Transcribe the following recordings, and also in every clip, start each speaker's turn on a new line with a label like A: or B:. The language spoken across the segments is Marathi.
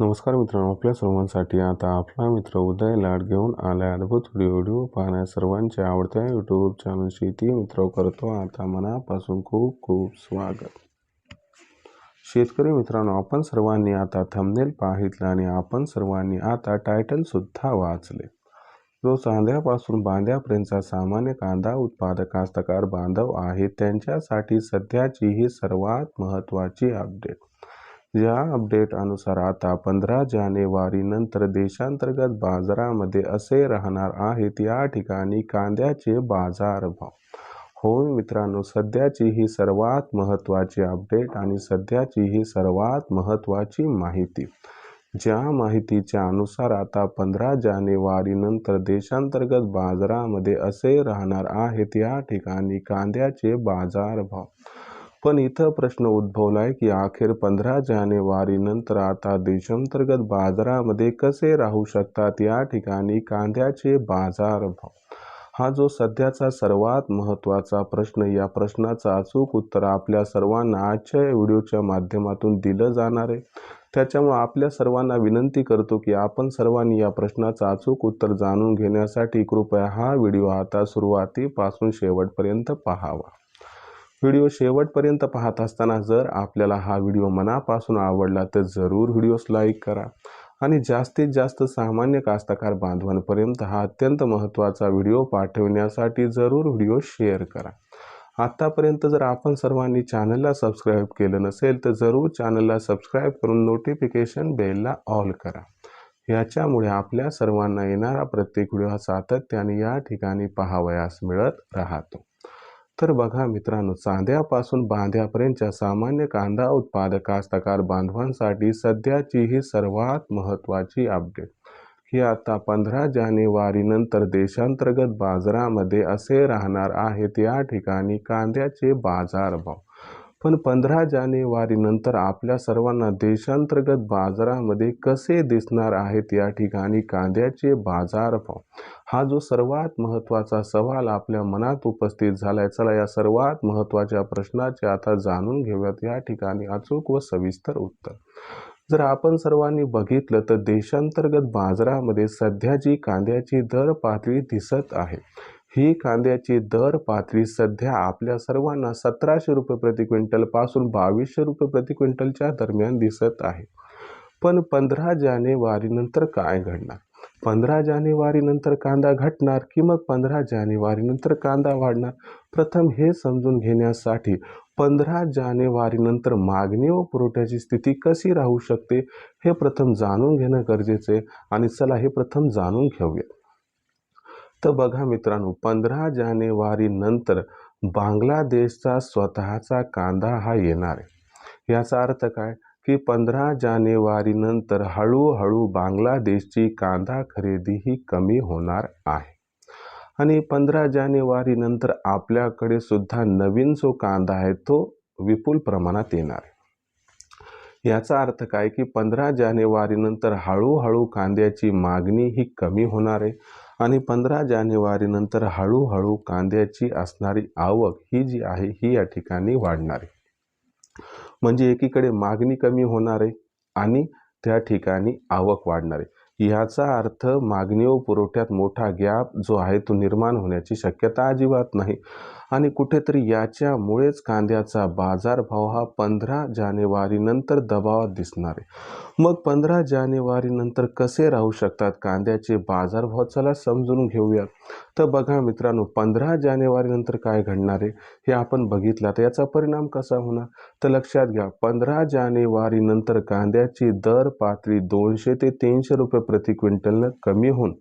A: नमस्कार मित्रांनो, आपल्या सर्वांसाठी आता आपला मित्र उदय लाड घेऊन आलाय अद्भुत व्हिडिओ पाहण्या सर्वांच्या आवडत्या यूट्यूब चॅनल शेती मित्र करतो आता मनापासून खूप खूप स्वागत. शेतकरी मित्रांनो, आपण सर्वांनी आता थंबनेल पाहितलं आणि आपण सर्वांनी आता टायटल सुद्धा वाचले. जो चांद्यापासून बांध्यापर्यंतचा सामान्य कांदा उत्पादक कास्तकार बांधव आहे त्यांच्यासाठी सध्याची ही सर्वात महत्त्वाची अपडेट. या अपडेट अनुसार आता 15 जानेवारी नंतर देशांतर्गत बाजारामध्ये असे राहणार आहेत या ठिकाणी कांद्याचे बाजारभाव. होय मित्रांनो, सध्याची ही सर्वात महत्त्वाची अपडेट आणि सध्याची ही सर्वात महत्त्वाची माहिती. ज्या माहितीच्या अनुसार आता 15 जानेवारी नंतर देशांतर्गत बाजारामध्ये असे राहणार आहेत या ठिकाणी कांद्याचे बाजारभाव. पण इथं प्रश्न उद्भवलाय की अखेर 15 जानेवारी नंतर आता देशांतर्गत बाजारामध्ये कसे राहू शकतात या ठिकाणी कांद्याचे बाजारभाव. हा जो सध्याचा सर्वात महत्त्वाचा प्रश्न, या प्रश्नाचं अचूक उत्तर आपल्या सर्वांना आजच्या व्हिडिओच्या माध्यमातून दिलं जाणार आहे. त्याच्यामुळे आपल्या सर्वांना विनंती करतो की आपण सर्वांनी या प्रश्नाचं अचूक उत्तर जाणून घेण्यासाठी कृपया हा व्हिडिओ आता सुरुवातीपासून शेवटपर्यंत पाहावा. व्हिडिओ शेवटपर्यंत पाहत असताना जर आपल्याला हा व्हिडिओ मनापासून आवडला तर जरूर व्हिडिओस लाईक करा आणि जास्तीत जास्त सामान्य कास्तकार बांधवांपर्यंत हा अत्यंत महत्त्वाचा व्हिडिओ पाठवण्यासाठी जरूर व्हिडिओ शेअर करा. आतापर्यंत जर आपण सर्वांनी चॅनलला सबस्क्राईब केलं नसेल तर जरूर चॅनलला सबस्क्राईब करून नोटिफिकेशन बेलला ऑल करा. याच्यामुळे आपल्या सर्वांना येणारा प्रत्येक व्हिडिओ सातत्याने या ठिकाणी पाहावयास मिळत राहतो. तर बघा मित्रांनो, चांद्यापासून बांध्यापर्यंतच्या सामान्य कांदा उत्पादक कास्तकार बांधवांसाठी सध्याची ही सर्वात महत्त्वाची अपडेट. ही आता 15 जानेवारी नंतर देशांतर्गत बाजारामध्ये असे राहणार आहेत या ठिकाणी कांद्याचे बाजारभाव. पण 15 जानेवारी नंतर आपल्या सर्वांना देशांतर्गत बाजारामध्ये कसे दिसणार आहेत या ठिकाणी कांद्याचे बाजारभाव, हा जो सर्वात महत्त्वाचा सवाल आपल्या मनात उपस्थित झालाय. चला या सर्वात महत्त्वाच्या प्रश्नाचे आता जाणून घेऊयात या ठिकाणी अचूक व सविस्तर उत्तर. जर आपण सर्वांनी बघितलं तर देशांतर्गत बाजारामध्ये सध्या जी कांद्याची दर पातळी दिसत आहे, ही कांद्याची दर पातळी सध्या आपल्या सर्वांना 1700 रुपये प्रति क्विंटल पासून 2200 रुपये प्रति क्विंटलच्या दरम्यान दिसत आहे. पण 15 जानेवारी नंतर काय घडणार? 15 जानेवारी नंतर कांदा घटणार की मग 15 जानेवारी नंतर कांदा वाढणार? प्रथम हे समजून घेण्यासाठी 15 जानेवारी नंतर मागणी व पुरवठ्याची स्थिती कशी राहू शकते हे प्रथम जाणून घेणं गरजेचं आहे. आणि चला हे प्रथम जाणून घेऊया. तर बघा मित्रांनो, 15 जानेवारी नंतर बांगलादेशचा स्वतःचा कांदा हा येणार आहे. याचा अर्थ काय की 15 जानेवारी नंतर हळूहळू बांगलादेशची कांदा खरेदी ही कमी होणार आहे. आणि 15 जानेवारी नंतर आपल्याकडे सुद्धा नवीन जो कांदा आहे तो विपुल प्रमाणात येणार आहे. याचा अर्थ काय की 15 जानेवारी नंतर हळूहळू कांद्याची मागणी ही कमी होणार आहे आणि 15 जानेवारी नंतर हळूहळू कांद्याची असणारी आवक ही जी आहे ही या ठिकाणी वाढणार आहे. म्हणजे एकीकडे मागणी कमी होणार आहे आणि त्या ठिकाणी आवक वाढणार आहे. याचा अर्थ मागणी व पुरवठ्यात मोठा गॅप जो आहे तो निर्माण होण्याची शक्यता अजिबात नाही. आणि कुठेतरी याच्यामुळेच कांद्याचा बाजारभाव हा 15 जानेवारी नंतर दबावात दिसणार आहे. मग 15 जानेवारी नंतर कसे राहू शकतात कांद्याचे बाजारभाव, चला समजून घेऊया. तर बघा मित्रांनो, 15 जानेवारी नंतर काय घडणार आहे हे आपण बघितलं तर याचा परिणाम कसा होणार तर लक्षात घ्या. 15 जानेवारी नंतर कांद्याची दर पातळी 200 ते 300 रुपये प्रति क्विंटलनं कमी होऊन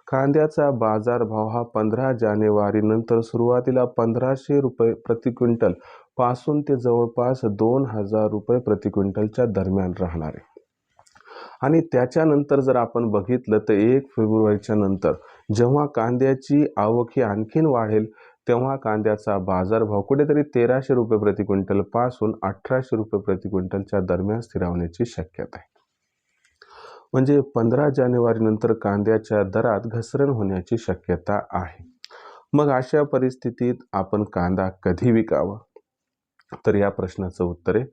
A: कांद्याचा बाजारभाव हा 15 जानेवारी नंतर सुरुवातीला 1500 रुपये प्रति क्विंटल पासून ते जवळपास 2000 रुपये प्रति क्विंटलच्या दरम्यान राहणार आहे. आणि त्याच्यानंतर जर आपण बघितलं तर 1 फेब्रुवारीच्या नंतर जेव्हा कांद्याची आवक ही आणखीन वाढेल तेव्हा कांद्याचा बाजारभाव कुठेतरी 1300 रुपये प्रति क्विंटल पासून 1800 रुपये प्रति क्विंटलच्या दरम्यान स्थिरावण्याची शक्यता आहे. म्हणजे 15 जानेवारी नंतर कांद्याच्या दरात घसरण होण्याची शक्यता आहे. मग अशा परिस्थितीत आपण कांदा कधी विकावा? तर या प्रश्नाचं उत्तर आहे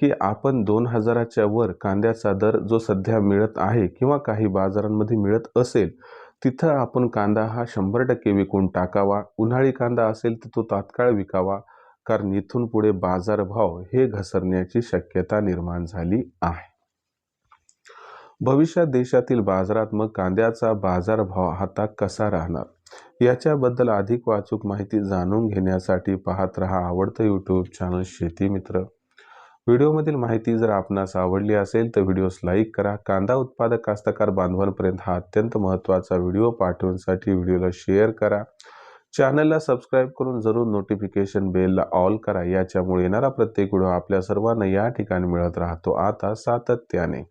A: की आपण 2000च्या वर कांद्याचा दर जो सध्या मिळत आहे किंवा काही बाजारांमध्ये मिळत असेल, तिथं आपण कांदा हा 100% विकून टाकावा. उन्हाळी कांदा असेल तर तो तात्काळ विकावा, कारण इथून पुढे बाजारभाव हे घसरण्याची शक्यता निर्माण झाली आहे. भविष्यात देशातील बाजारात मग कांद्याचा बाजारभाव आता कसा राहणार, याच्याबद्दल अधिक वाचूक माहिती जाणून घेण्यासाठी पाहत रहा आवडतं यूट्यूब चॅनल शेती मित्र. व्हिडिओमधील माहिती जर आपणास आवडली असेल तर व्हिडिओस लाईक करा. कांदा उत्पादक कास्तकार बांधवांपर्यंत हा अत्यंत महत्त्वाचा व्हिडिओ पाठवण्यासाठी व्हिडिओला शेअर करा. चॅनलला सबस्क्राईब करून जरूर नोटिफिकेशन बेलला ऑल करा. याच्यामुळे येणारा प्रत्येक व्हिडिओ आपल्या सर्वांना या ठिकाणी मिळत राहतो आता सातत्याने.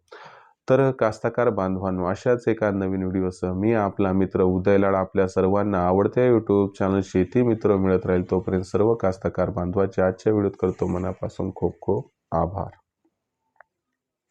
A: तर कास्तकार बांधवांनो, अशाच एका नवीन व्हिडिओसह मी आपला मित्र उदय लाड आपल्या सर्वांना आवडत्या यूट्यूब चॅनल शेती मित्र मिळत राहील. तोपर्यंत सर्व कास्तकार बांधवांचे आजच्या व्हिडिओत करतो मनापासून खूप खूप आभार.